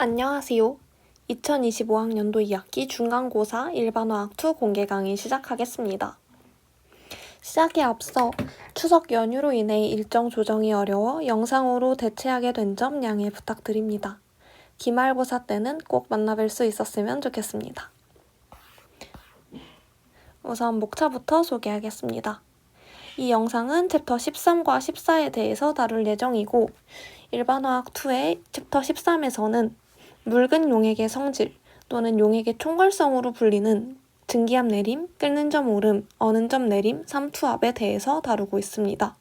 안녕하세요. 2025학년도 2학기 중간고사 일반화학2 공개 강의 시작하겠습니다. 시작에 앞서 추석 연휴로 인해 일정 조정이 어려워 영상으로 대체하게 된 점 양해 부탁드립니다. 기말고사 때는 꼭 만나뵐 수 있었으면 좋겠습니다. 우선 목차부터 소개하겠습니다. 이 영상은 챕터 13과 14에 대해서 다룰 예정이고 일반화학2의 챕터 13에서는 묽은 용액의 성질 또는 용액의 총괄성으로 불리는 증기압 내림, 끓는 점 오름, 어는 점 내림, 삼투압에 대해서 다루고 있습니다.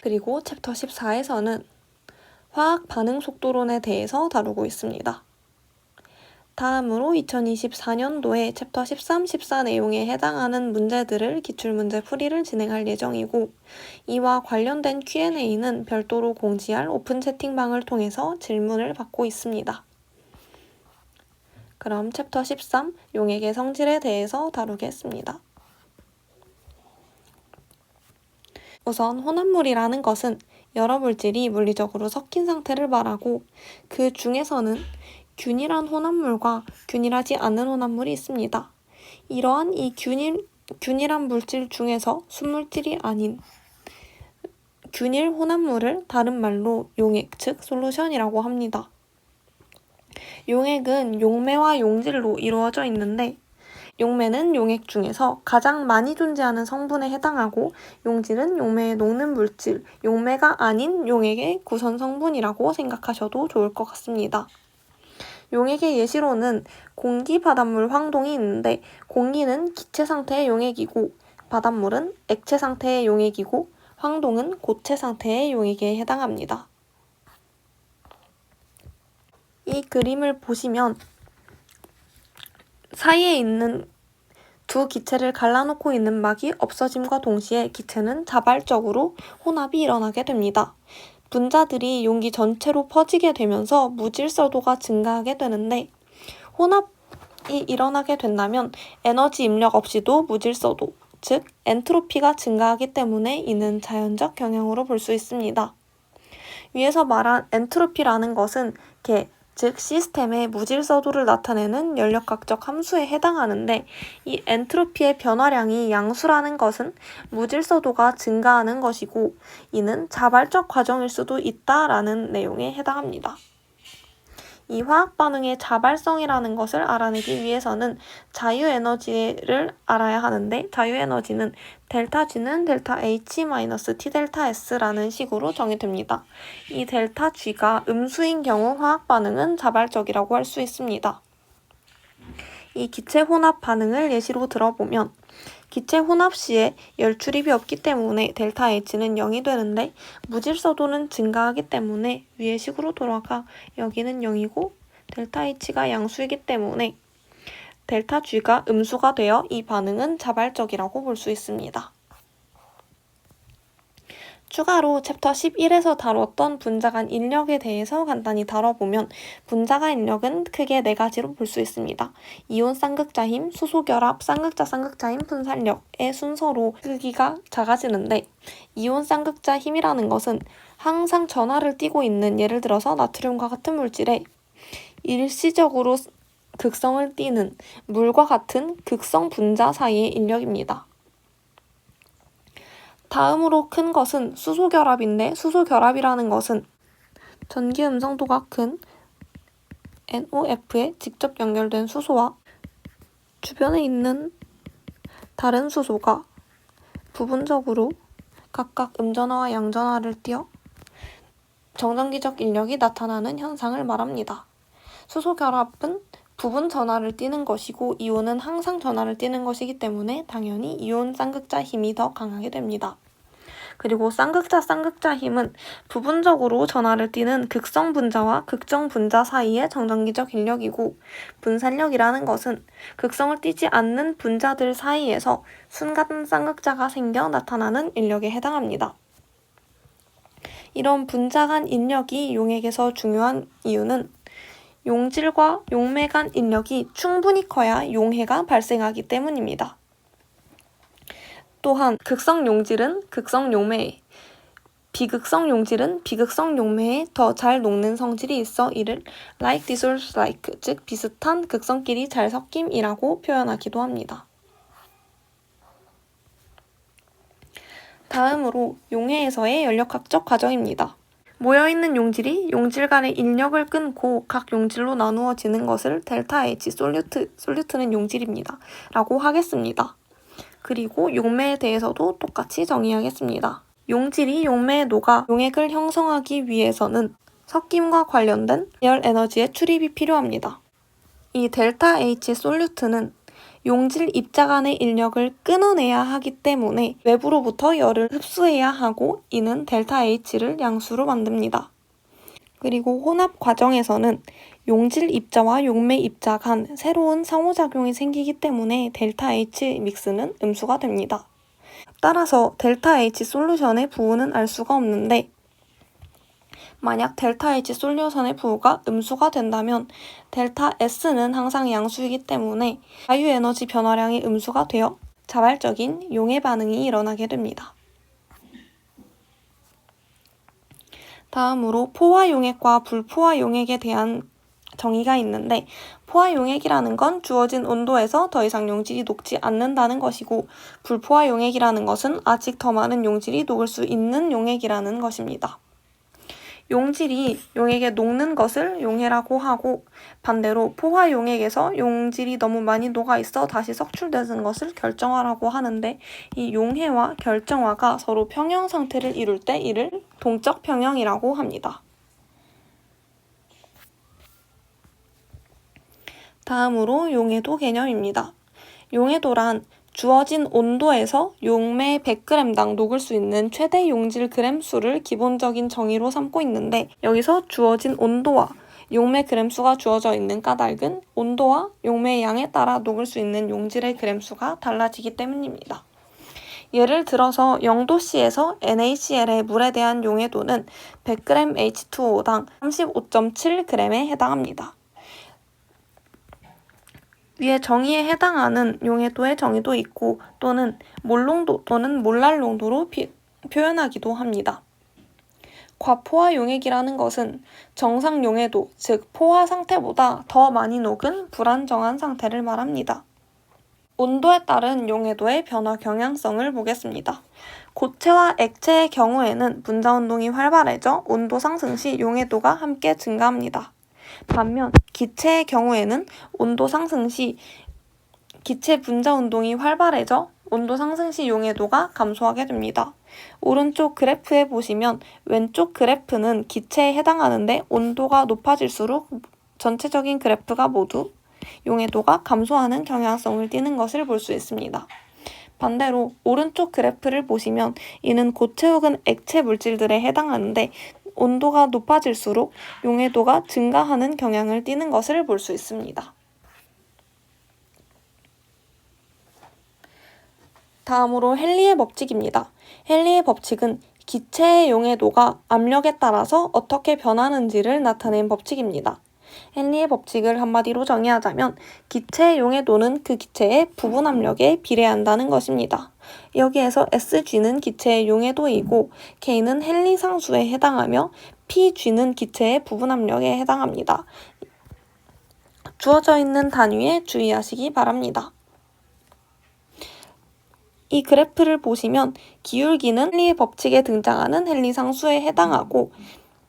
그리고 챕터 14에서는 화학 반응 속도론에 대해서 다루고 있습니다. 다음으로 2024년도에 챕터 13, 14 내용에 해당하는 문제들을 기출문제 풀이를 진행할 예정이고 이와 관련된 Q&A는 별도로 공지할 오픈 채팅방을 통해서 질문을 받고 있습니다. 그럼 챕터 13, 용액의 성질에 대해서 다루겠습니다. 우선 혼합물이라는 것은 여러 물질이 물리적으로 섞인 상태를 말하고 그 중에서는 균일한 혼합물과 균일하지 않은 혼합물이 있습니다. 이러한 이 균일한 물질 중에서 순물질이 아닌 균일 혼합물을 다른 말로 용액, 즉 솔루션이라고 합니다. 용액은 용매와 용질로 이루어져 있는데 용매는 용액 중에서 가장 많이 존재하는 성분에 해당하고 용질은 용매에 녹는 물질, 용매가 아닌 용액의 구성 성분이라고 생각하셔도 좋을 것 같습니다. 용액의 예시로는 공기, 바닷물, 황동이 있는데 공기는 기체 상태의 용액이고 바닷물은 액체 상태의 용액이고 황동은 고체 상태의 용액에 해당합니다. 이 그림을 보시면 사이에 있는 두 기체를 갈라놓고 있는 막이 없어짐과 동시에 기체는 자발적으로 혼합이 일어나게 됩니다. 분자들이 용기 전체로 퍼지게 되면서 무질서도가 증가하게 되는데 혼합이 일어나게 된다면 에너지 입력 없이도 무질서도, 즉 엔트로피가 증가하기 때문에 이는 자연적 경향으로 볼 수 있습니다. 위에서 말한 엔트로피라는 것은 즉 시스템의 무질서도를 나타내는 연력학적 함수에 해당하는데 이 엔트로피의 변화량이 양수라는 것은 무질서도가 증가하는 것이고 이는 자발적 과정일 수도 있다라는 내용에 해당합니다. 이 화학 반응의 자발성이라는 것을 알아내기 위해서는 자유에너지를 알아야 하는데 자유에너지는 델타 G는 델타 H 마이너스 T 델타 S라는 식으로 정의됩니다. 이 델타 G가 음수인 경우 화학 반응은 자발적이라고 할 수 있습니다. 이 기체 혼합 반응을 예시로 들어보면 기체 혼합 시에 열 출입이 없기 때문에 델타 H는 0이 되는데 무질서도는 증가하기 때문에 위의 식으로 돌아가 여기는 0이고 델타 H가 양수이기 때문에 델타 G가 음수가 되어 이 반응은 자발적이라고 볼 수 있습니다. 추가로 챕터 11에서 다뤘던 분자 간 인력에 대해서 간단히 다뤄보면 분자 간 인력은 크게 4가지로 볼 수 있습니다. 이온 쌍극자 힘, 수소 결합, 쌍극자 힘, 분산력의 순서로 크기가 작아지는데 이온 쌍극자 힘이라는 것은 항상 전하를 띠고 있는 예를 들어서 나트륨과 같은 물질에 일시적으로 극성을 띠는 물과 같은 극성 분자 사이의 인력입니다. 다음으로 큰 것은 수소결합인데 수소결합이라는 것은 전기 음성도가 큰 NOF에 직접 연결된 수소와 주변에 있는 다른 수소가 부분적으로 각각 음전하와 양전하를 띄어 정전기적 인력이 나타나는 현상을 말합니다. 수소결합은 부분 전하를 띠는 것이고 이온은 항상 전하를 띠는 것이기 때문에 당연히 이온 쌍극자 힘이 더 강하게 됩니다. 그리고 쌍극자 힘은 부분적으로 전하를 띠는 극성 분자와 극정 분자 사이의 정전기적 인력이고 분산력이라는 것은 극성을 띠지 않는 분자들 사이에서 순간 쌍극자가 생겨 나타나는 인력에 해당합니다. 이런 분자 간 인력이 용액에서 중요한 이유는 용질과 용매 간 인력이 충분히 커야 용해가 발생하기 때문입니다. 또한 극성 용질은 극성 용매에 비극성 용질은 비극성 용매에 더 잘 녹는 성질이 있어 이를 like dissolves like, 즉 비슷한 극성끼리 잘 섞임이라고 표현하기도 합니다. 다음으로 용해에서의 연력학적 과정입니다. 모여있는 용질이 용질 간의 인력을 끊고 각 용질로 나누어지는 것을 델타 H 솔루트는 용질입니다. 라고 하겠습니다. 그리고 용매에 대해서도 똑같이 정의하겠습니다. 용질이 용매에 녹아 용액을 형성하기 위해서는 섞임과 관련된 계열 에너지의 출입이 필요합니다. 이 델타 H 솔루트는 용질 입자 간의 인력을 끊어내야 하기 때문에 외부로부터 열을 흡수해야 하고 이는 델타 H를 양수로 만듭니다. 그리고 혼합 과정에서는 용질 입자와 용매 입자 간 새로운 상호작용이 생기기 때문에 델타 H 믹스는 음수가 됩니다. 따라서 델타 H 솔루션의 부호는 알 수가 없는데 만약 델타 H 솔루션의 부호가 음수가 된다면 델타 S는 항상 양수이기 때문에 자유 에너지 변화량이 음수가 되어 자발적인 용해 반응이 일어나게 됩니다. 다음으로 포화 용액과 불포화 용액에 대한 정의가 있는데 포화 용액이라는 건 주어진 온도에서 더 이상 용질이 녹지 않는다는 것이고 불포화 용액이라는 것은 아직 더 많은 용질이 녹을 수 있는 용액이라는 것입니다. 용질이 용액에 녹는 것을 용해라고 하고 반대로 포화 용액에서 용질이 너무 많이 녹아 있어 다시 석출되는 것을 결정화라고 하는데 이 용해와 결정화가 서로 평형 상태를 이룰 때 이를 동적 평형이라고 합니다. 다음으로 용해도 개념입니다. 용해도란 주어진 온도에서 용매 100g당 녹을 수 있는 최대 용질 그램 수를 기본적인 정의로 삼고 있는데 여기서 주어진 온도와 용매 그램 수가 주어져 있는 까닭은 온도와 용매의 양에 따라 녹을 수 있는 용질의 그램 수가 달라지기 때문입니다. 예를 들어서 0도씨에서 NaCl의 물에 대한 용해도는 100g H2O당 35.7g에 해당합니다. 위에 정의에 해당하는 용해도의 정의도 있고 또는 몰농도 또는 몰랄 농도로 표현하기도 합니다. 과포화 용액이라는 것은 정상 용해도, 즉 포화 상태보다 더 많이 녹은 불안정한 상태를 말합니다. 온도에 따른 용해도의 변화 경향성을 보겠습니다. 고체와 액체의 경우에는 분자운동이 활발해져 온도 상승 시 용해도가 함께 증가합니다. 반면 기체의 경우에는 온도 상승 시 기체 분자 운동이 활발해져 온도 상승 시 용해도가 감소하게 됩니다. 오른쪽 그래프에 보시면 왼쪽 그래프는 기체에 해당하는데 온도가 높아질수록 전체적인 그래프가 모두 용해도가 감소하는 경향성을 띠는 것을 볼 수 있습니다. 반대로 오른쪽 그래프를 보시면 이는 고체 혹은 액체 물질들에 해당하는데 온도가 높아질수록 용해도가 증가하는 경향을 띠는 것을 볼 수 있습니다. 다음으로 헨리의 법칙입니다. 헨리의 법칙은 기체의 용해도가 압력에 따라서 어떻게 변하는지를 나타낸 법칙입니다. 헨리의 법칙을 한마디로 정의하자면 기체의 용해도는 그 기체의 부분 압력에 비례한다는 것입니다. 여기에서 SG는 기체의 용해도이고 K는 헨리 상수에 해당하며 PG는 기체의 부분 압력에 해당합니다. 주어져 있는 단위에 주의하시기 바랍니다. 이 그래프를 보시면 기울기는 헨리의 법칙에 등장하는 헨리 상수에 해당하고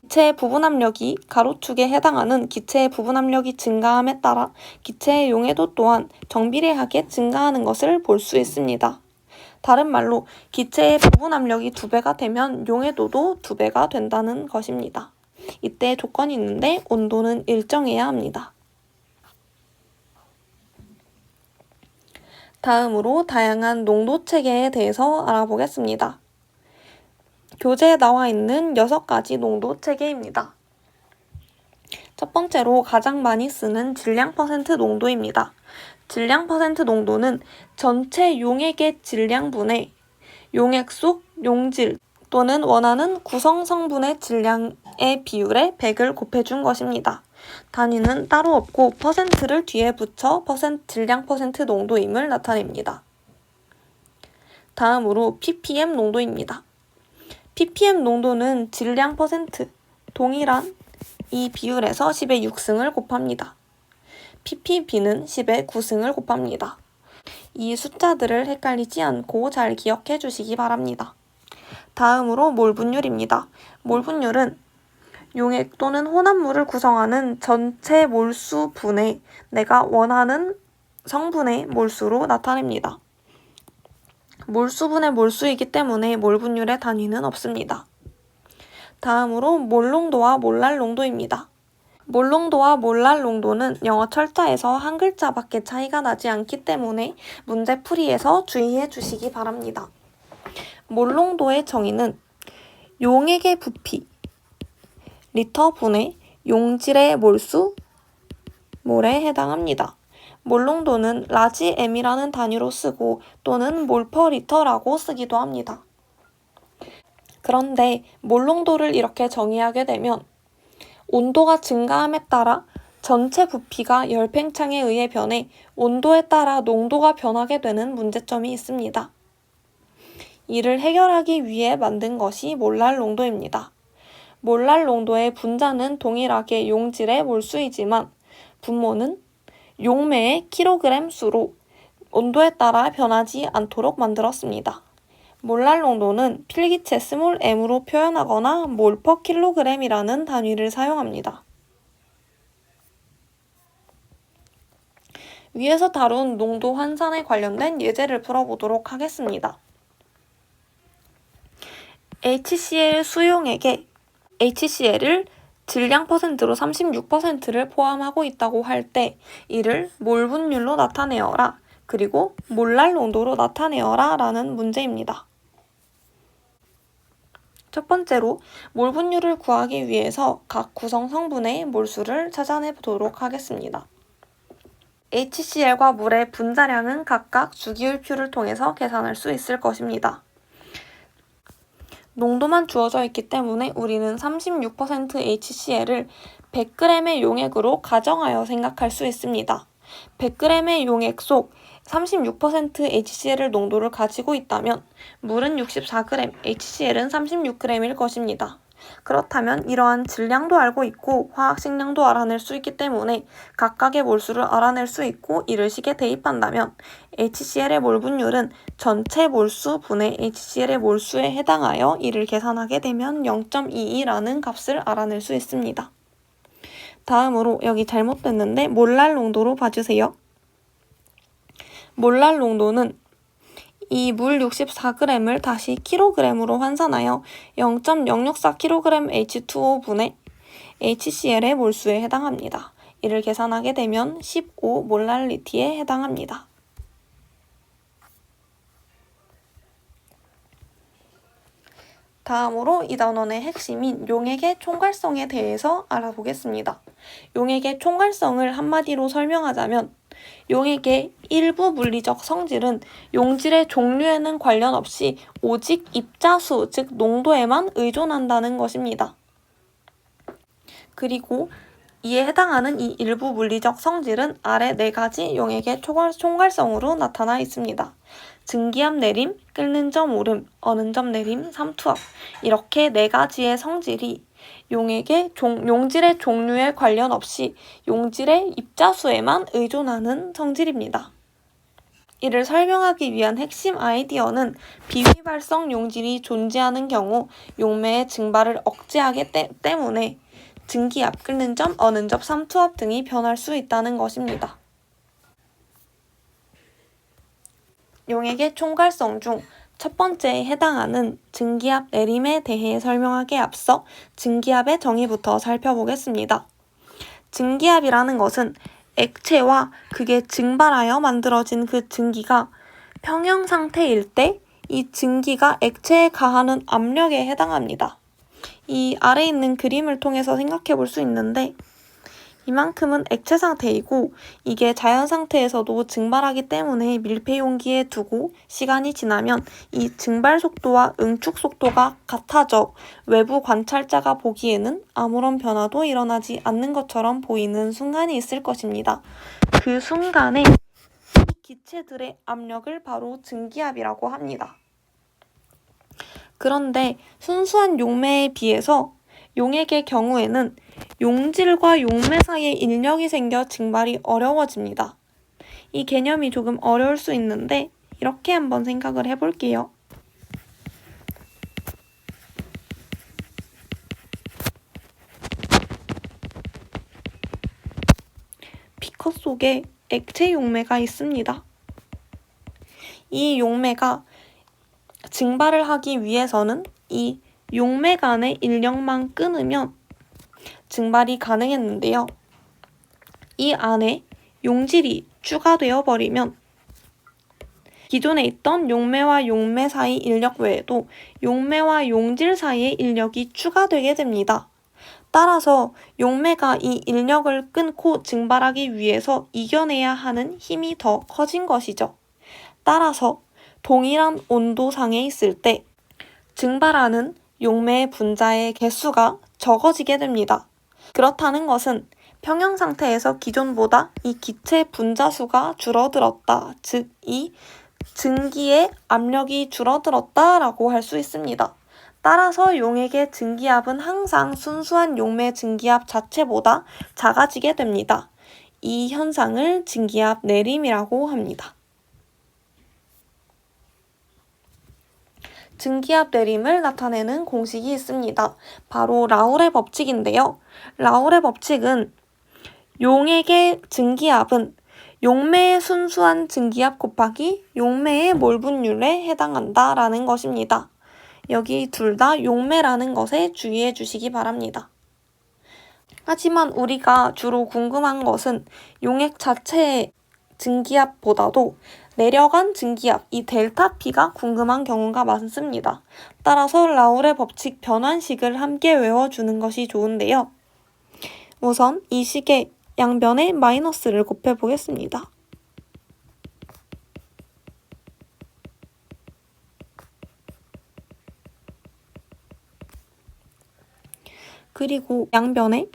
기체의 부분 압력이 가로축에 해당하는 기체의 부분 압력이 증가함에 따라 기체의 용해도 또한 정비례하게 증가하는 것을 볼 수 있습니다. 다른 말로 기체의 부분 압력이 2배가 되면 용해도도 2배가 된다는 것입니다. 이때 조건이 있는데 온도는 일정해야 합니다. 다음으로 다양한 농도 체계에 대해서 알아보겠습니다. 교재에 나와 있는 6가지 농도 체계입니다. 첫 번째로 가장 많이 쓰는 질량 퍼센트 농도입니다. 질량 퍼센트 농도는 전체 용액의 질량분의 용액 속 용질 또는 원하는 구성 성분의 질량의 비율에 100을 곱해준 것입니다. 단위는 따로 없고 퍼센트를 뒤에 붙여 질량 퍼센트 농도임을 나타냅니다. 다음으로 ppm 농도입니다. ppm 농도는 질량 퍼센트, 동일한 이 비율에서 10의 6승을 곱합니다. ppb는 10의 9승을 곱합니다. 이 숫자들을 헷갈리지 않고 잘 기억해 주시기 바랍니다. 다음으로 몰 분율입니다. 몰 분율은 용액 또는 혼합물을 구성하는 전체 몰수 분의 내가 원하는 성분의 몰수로 나타냅니다. 몰수분의 몰수이기 때문에 몰 분율의 단위는 없습니다. 다음으로 몰 농도와 몰랄 농도입니다. 몰 농도와 몰랄 농도는 영어 철자에서 한 글자밖에 차이가 나지 않기 때문에 문제풀이에서 주의해 주시기 바랍니다. 몰 농도의 정의는 용액의 부피, 리터 분의 용질의 몰수, 몰에 해당합니다. 몰 농도는 라지 m이라는 단위로 쓰고 또는 몰 퍼 리터라고 쓰기도 합니다. 그런데 몰 농도를 이렇게 정의하게 되면 온도가 증가함에 따라 전체 부피가 열팽창에 의해 변해 온도에 따라 농도가 변하게 되는 문제점이 있습니다. 이를 해결하기 위해 만든 것이 몰랄 농도입니다. 몰랄 농도의 분자는 동일하게 용질의 몰수이지만 분모는 용매의 킬로그램 수로 온도에 따라 변하지 않도록 만들었습니다. 몰랄 농도는 필기체 스몰 m으로 표현하거나 몰 퍼 킬로그램이라는 단위를 사용합니다. 위에서 다룬 농도 환산에 관련된 예제를 풀어보도록 하겠습니다. HCl 수용액에 HCl을 질량 퍼센트로 36%를 포함하고 있다고 할 때 이를 몰 분율로 나타내어라, 그리고 몰랄 농도로 나타내어라 라는 문제입니다. 첫 번째로 몰 분율을 구하기 위해서 각 구성 성분의 몰수를 찾아내보도록 하겠습니다. HCl과 물의 분자량은 각각 주기율표를 통해서 계산할 수 있을 것입니다. 농도만 주어져 있기 때문에 우리는 36% HCl을 100g의 용액으로 가정하여 생각할 수 있습니다. 100g의 용액 속 36% HCl 농도를 가지고 있다면 물은 64g, HCl은 36g일 것입니다. 그렇다면 이러한 질량도 알고 있고 화학식량도 알아낼 수 있기 때문에 각각의 몰수를 알아낼 수 있고 이를 식에 대입한다면 HCl의 몰 분율은 전체 몰수 분의 HCl의 몰수에 해당하여 이를 계산하게 되면 0.22라는 값을 알아낼 수 있습니다. 다음으로 여기 잘못됐는데 몰랄 농도로 봐주세요. 몰랄 농도는 이 물 64g을 다시 킬로그램으로 환산하여 0.064kg H2O분의 HCl의 몰수에 해당합니다. 이를 계산하게 되면 15몰랄리티에 해당합니다. 다음으로 이 단원의 핵심인 용액의 총괄성에 대해서 알아보겠습니다. 용액의 총괄성을 한마디로 설명하자면 용액의 일부 물리적 성질은 용질의 종류에는 관련 없이 오직 입자수, 즉 농도에만 의존한다는 것입니다. 그리고 이에 해당하는 이 일부 물리적 성질은 아래 4가지 용액의 총괄성으로 나타나 있습니다. 증기압 내림, 끓는 점 오름, 어는 점 내림, 삼투압, 이렇게 4가지의 성질이 용질의 종류에 관련 없이 용질의 입자수에만 의존하는 성질입니다. 이를 설명하기 위한 핵심 아이디어는 비휘발성 용질이 존재하는 경우 용매의 증발을 억제하기 때문에 증기압, 끓는 점, 어는 점, 삼투압 등이 변할 수 있다는 것입니다. 용액의 총괄성 중 첫 번째에 해당하는 증기압 내림에 대해 설명하기에 앞서 증기압의 정의부터 살펴보겠습니다. 증기압이라는 것은 액체와 그게 증발하여 만들어진 그 증기가 평형 상태일 때 이 증기가 액체에 가하는 압력에 해당합니다. 이 아래 있는 그림을 통해서 생각해 볼 수 있는데 이만큼은 액체 상태이고 이게 자연 상태에서도 증발하기 때문에 밀폐 용기에 두고 시간이 지나면 이 증발 속도와 응축 속도가 같아져 외부 관찰자가 보기에는 아무런 변화도 일어나지 않는 것처럼 보이는 순간이 있을 것입니다. 그 순간에 이 기체들의 압력을 바로 증기압이라고 합니다. 그런데 순수한 용매에 비해서 용액의 경우에는 용질과 용매 사이에 인력이 생겨 증발이 어려워집니다. 이 개념이 조금 어려울 수 있는데 이렇게 한번 생각을 해볼게요. 비커 속에 액체 용매가 있습니다. 이 용매가 증발을 하기 위해서는 이 용매 간의 인력만 끊으면 증발이 가능했는데요. 이 안에 용질이 추가되어 버리면 기존에 있던 용매와 용매 사이 인력 외에도 용매와 용질 사이의 인력이 추가되게 됩니다. 따라서 용매가 이 인력을 끊고 증발하기 위해서 이겨내야 하는 힘이 더 커진 것이죠. 따라서 동일한 온도상에 있을 때 증발하는 용매의 분자의 개수가 적어지게 됩니다. 그렇다는 것은 평형 상태에서 기존보다 이 기체 분자 수가 줄어들었다. 즉, 이 증기의 압력이 줄어들었다라고 할 수 있습니다. 따라서 용액의 증기압은 항상 순수한 용매 증기압 자체보다 작아지게 됩니다. 이 현상을 증기압 내림이라고 합니다. 증기압 내림을 나타내는 공식이 있습니다. 바로 라울의 법칙인데요. 라울의 법칙은 용액의 증기압은 용매의 순수한 증기압 곱하기 용매의 몰 분율에 해당한다 라는 것입니다. 여기 둘 다 용매라는 것에 주의해 주시기 바랍니다. 하지만 우리가 주로 궁금한 것은 용액 자체의 증기압보다도 내려간 증기압, 이 델타 P가 궁금한 경우가 많습니다. 따라서 라울의 법칙 변환식을 함께 외워주는 것이 좋은데요. 우선 이 식의 양변에 마이너스를 곱해보겠습니다. 그리고 양변에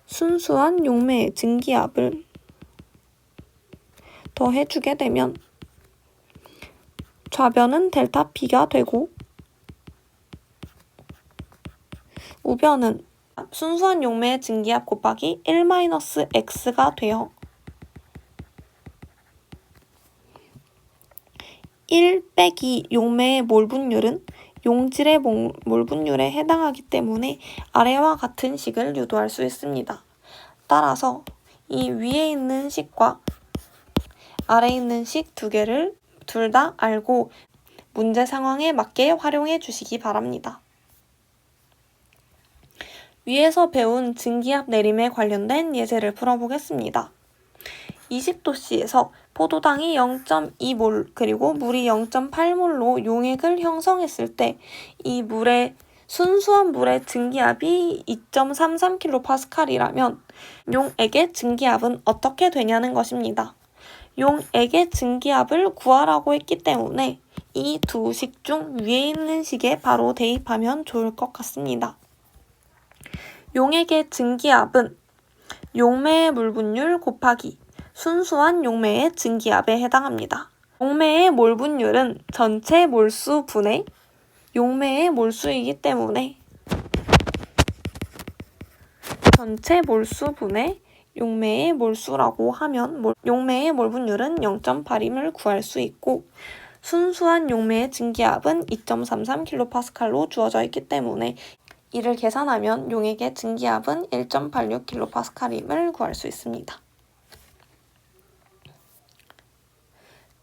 순수한 용매의 증기압을 더해주게 되면 좌변은 델타 P가 되고 우변은 순수한 용매의 증기압 곱하기 1-x가 되어 1 빼기 용매의 몰 분율은 용질의 몰 분율에 해당하기 때문에 아래와 같은 식을 유도할 수 있습니다. 따라서 이 위에 있는 식과 아래에 있는 식 두 개를 둘 다 알고 문제 상황에 맞게 활용해 주시기 바랍니다. 위에서 배운 증기압 내림에 관련된 예제를 풀어보겠습니다. 20도씨에서 포도당이 0.2몰 그리고 물이 0.8몰로 용액을 형성했을 때 이 순수한 물의 증기압이 2.33kPa이라면 용액의 증기압은 어떻게 되냐는 것입니다. 용액의 증기압을 구하라고 했기 때문에 이 두 식 중 위에 있는 식에 바로 대입하면 좋을 것 같습니다. 용액의 증기압은 용매의 물 분율 곱하기 순수한 용매의 증기압에 해당합니다. 용매의 몰 분율은 전체 몰수 분의 용매의 몰수이기 때문에 전체 몰수 분의 용매의 몰수라고 하면 용매의 몰 분율은 0.8임을 구할 수 있고 순수한 용매의 증기압은 2.33kPa로 주어져 있기 때문에 이를 계산하면 용액의 증기압은 1.86kPa임을 구할 수 있습니다.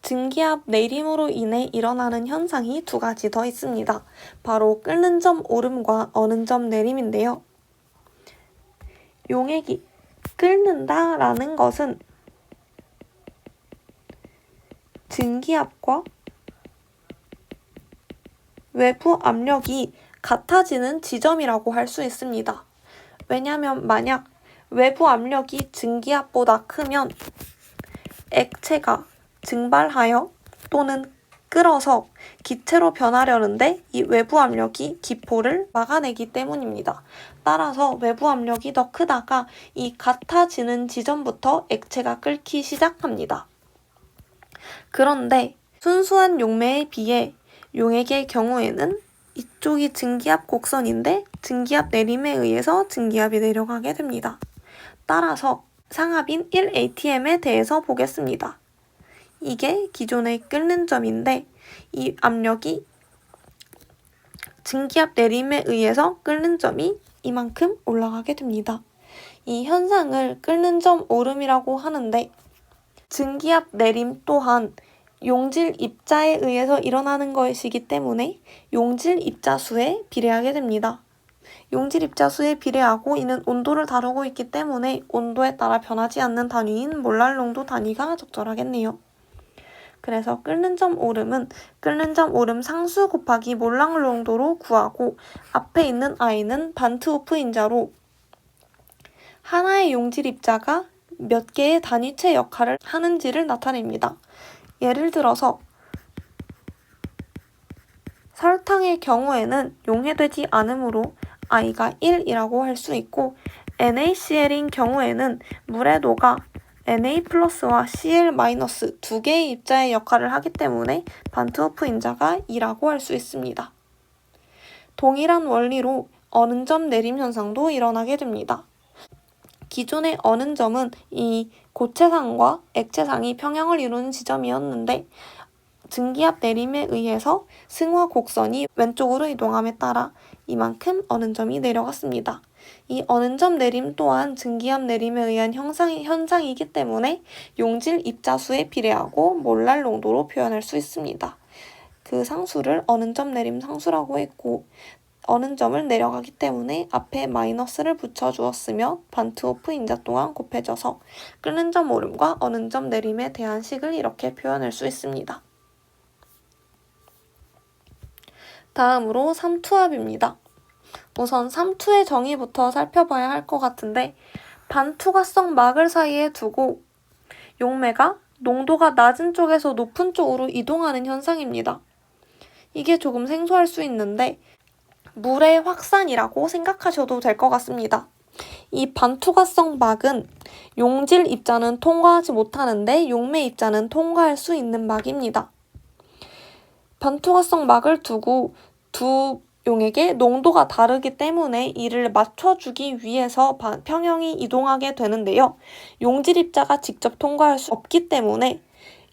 증기압 내림으로 인해 일어나는 현상이 두 가지 더 있습니다. 바로 끓는 점 오름과 어는 점 내림인데요. 용액이 끓는다라는 것은 증기압과 외부 압력이 같아지는 지점이라고 할 수 있습니다. 왜냐하면 만약 외부 압력이 증기압보다 크면 액체가 증발하여 또는 끓어서 기체로 변하려는데 이 외부 압력이 기포를 막아내기 때문입니다. 따라서 외부 압력이 더 크다가 이 같아지는 지점부터 액체가 끓기 시작합니다. 그런데 순수한 용매에 비해 용액의 경우에는 이쪽이 증기압 곡선인데 증기압 내림에 의해서 증기압이 내려가게 됩니다. 따라서 상압인 1atm에 대해서 보겠습니다. 이게 기존의 끓는 점인데 이 압력이 증기압 내림에 의해서 끓는 점이 이만큼 올라가게 됩니다. 이 현상을 끓는 점 오름이라고 하는데 증기압 내림 또한 용질 입자에 의해서 일어나는 것이기 때문에 용질 입자수에 비례하게 됩니다. 용질 입자수에 비례하고 이는 온도를 다루고 있기 때문에 온도에 따라 변하지 않는 단위인 몰랄 농도 단위가 적절하겠네요. 그래서 끓는 점 오름은 끓는 점 오름 상수 곱하기 몰랄 농도로 구하고 앞에 있는 i는 반트호프 인자로 하나의 용질 입자가 몇 개의 단위체 역할을 하는지를 나타냅니다. 예를 들어서 설탕의 경우에는 용해되지 않으므로 i가 1이라고 할 수 있고 NaCl인 경우에는 물의 도가 Na 플러스와 Cl 마이너스 두 개의 입자의 역할을 하기 때문에 반트호프 인자가 2라고 할 수 있습니다. 동일한 원리로 어는 점 내림 현상도 일어나게 됩니다. 기존의 어는 점은 이 고체상과 액체상이 평형을 이루는 지점이었는데 증기압 내림에 의해서 승화 곡선이 왼쪽으로 이동함에 따라 이만큼 어는 점이 내려갔습니다. 이 어는 점 내림 또한 증기압 내림에 의한 현상이기 때문에 용질 입자수에 비례하고 몰랄 농도로 표현할 수 있습니다. 그 상수를 어는 점 내림 상수라고 했고 어는 점을 내려가기 때문에 앞에 마이너스를 붙여주었으며 반트호프 인자 또한 곱해져서 끓는 점 오름과 어는 점 내림에 대한 식을 이렇게 표현할 수 있습니다. 다음으로 삼투압입니다. 우선 삼투의 정의부터 살펴봐야 할 것 같은데 반투과성 막을 사이에 두고 용매가 농도가 낮은 쪽에서 높은 쪽으로 이동하는 현상입니다. 이게 조금 생소할 수 있는데 물의 확산이라고 생각하셔도 될 것 같습니다. 이 반투과성 막은 용질 입자는 통과하지 못하는데 용매 입자는 통과할 수 있는 막입니다. 반투과성 막을 두고 두 용액의 농도가 다르기 때문에 이를 맞춰주기 위해서 평형이 이동하게 되는데요. 용질 입자가 직접 통과할 수 없기 때문에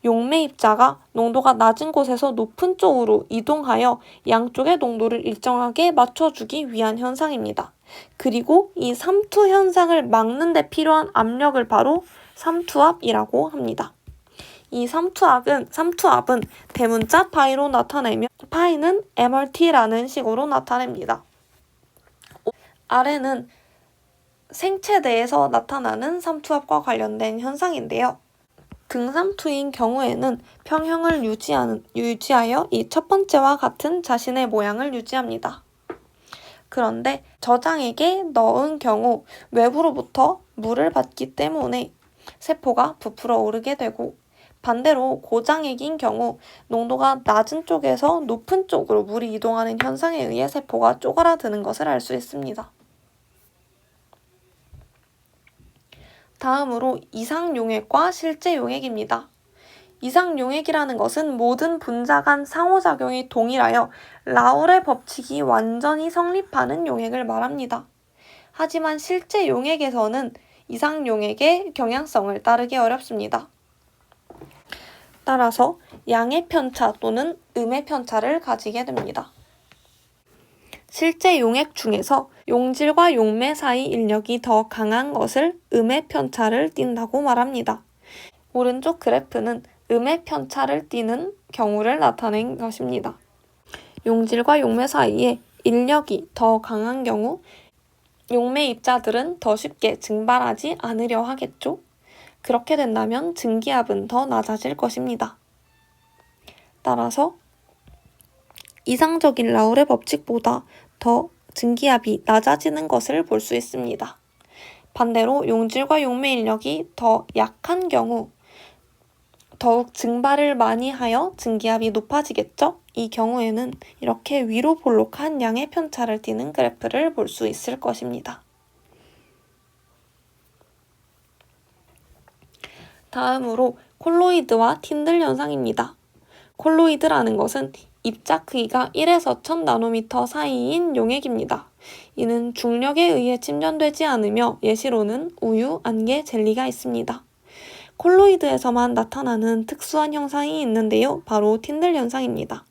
용매 입자가 농도가 낮은 곳에서 높은 쪽으로 이동하여 양쪽의 농도를 일정하게 맞춰주기 위한 현상입니다. 그리고 이 삼투 현상을 막는 데 필요한 압력을 바로 삼투압이라고 합니다. 이 삼투압은 대문자 파이로 나타내며 파이는 MRT라는 식으로 나타냅니다. 아래는 생체대에서 나타나는 삼투압과 관련된 현상인데요. 등삼투인 경우에는 평형을 유지하여 이 첫 번째와 같은 자신의 모양을 유지합니다. 그런데 저장액에 넣은 경우 외부로부터 물을 받기 때문에 세포가 부풀어 오르게 되고 반대로 고장액인 경우 농도가 낮은 쪽에서 높은 쪽으로 물이 이동하는 현상에 의해 세포가 쪼그라드는 것을 알 수 있습니다. 다음으로 이상용액과 실제용액입니다. 이상용액이라는 것은 모든 분자 간 상호작용이 동일하여 라울의 법칙이 완전히 성립하는 용액을 말합니다. 하지만 실제 용액에서는 이상용액의 경향성을 따르기 어렵습니다. 따라서 양의 편차 또는 음의 편차를 가지게 됩니다. 실제 용액 중에서 용질과 용매 사이 인력이 더 강한 것을 음의 편차를 띈다고 말합니다. 오른쪽 그래프는 음의 편차를 띠는 경우를 나타낸 것입니다. 용질과 용매 사이에 인력이 더 강한 경우 용매 입자들은 더 쉽게 증발하지 않으려 하겠죠. 그렇게 된다면 증기압은 더 낮아질 것입니다. 따라서 이상적인 라울의 법칙보다 더 증기압이 낮아지는 것을 볼 수 있습니다. 반대로 용질과 용매 인력이 더 약한 경우 더욱 증발을 많이 하여 증기압이 높아지겠죠? 이 경우에는 이렇게 위로 볼록한 양의 편차를 띠는 그래프를 볼 수 있을 것입니다. 다음으로 콜로이드와 틴들 현상입니다. 콜로이드라는 것은 입자 크기가 1에서 1000나노미터 사이인 용액입니다. 이는 중력에 의해 침전되지 않으며 예시로는 우유, 안개, 젤리가 있습니다. 콜로이드에서만 나타나는 특수한 현상이 있는데요. 바로 틴들 현상입니다.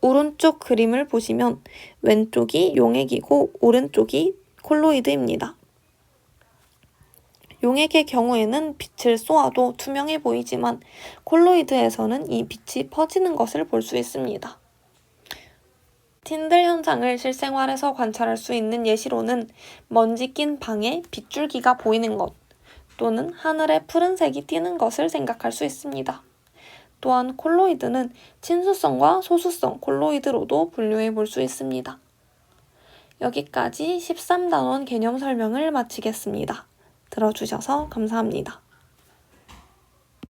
오른쪽 그림을 보시면 왼쪽이 용액이고 오른쪽이 콜로이드입니다. 용액의 경우에는 빛을 쏘아도 투명해 보이지만 콜로이드에서는 이 빛이 퍼지는 것을 볼 수 있습니다. 틴들 현상을 실생활에서 관찰할 수 있는 예시로는 먼지 낀 방에 빗줄기가 보이는 것 또는 하늘에 푸른색이 띄는 것을 생각할 수 있습니다. 또한 콜로이드는 친수성과 소수성 콜로이드로도 분류해 볼 수 있습니다. 여기까지 13단원 개념 설명을 마치겠습니다. 들어주셔서 감사합니다.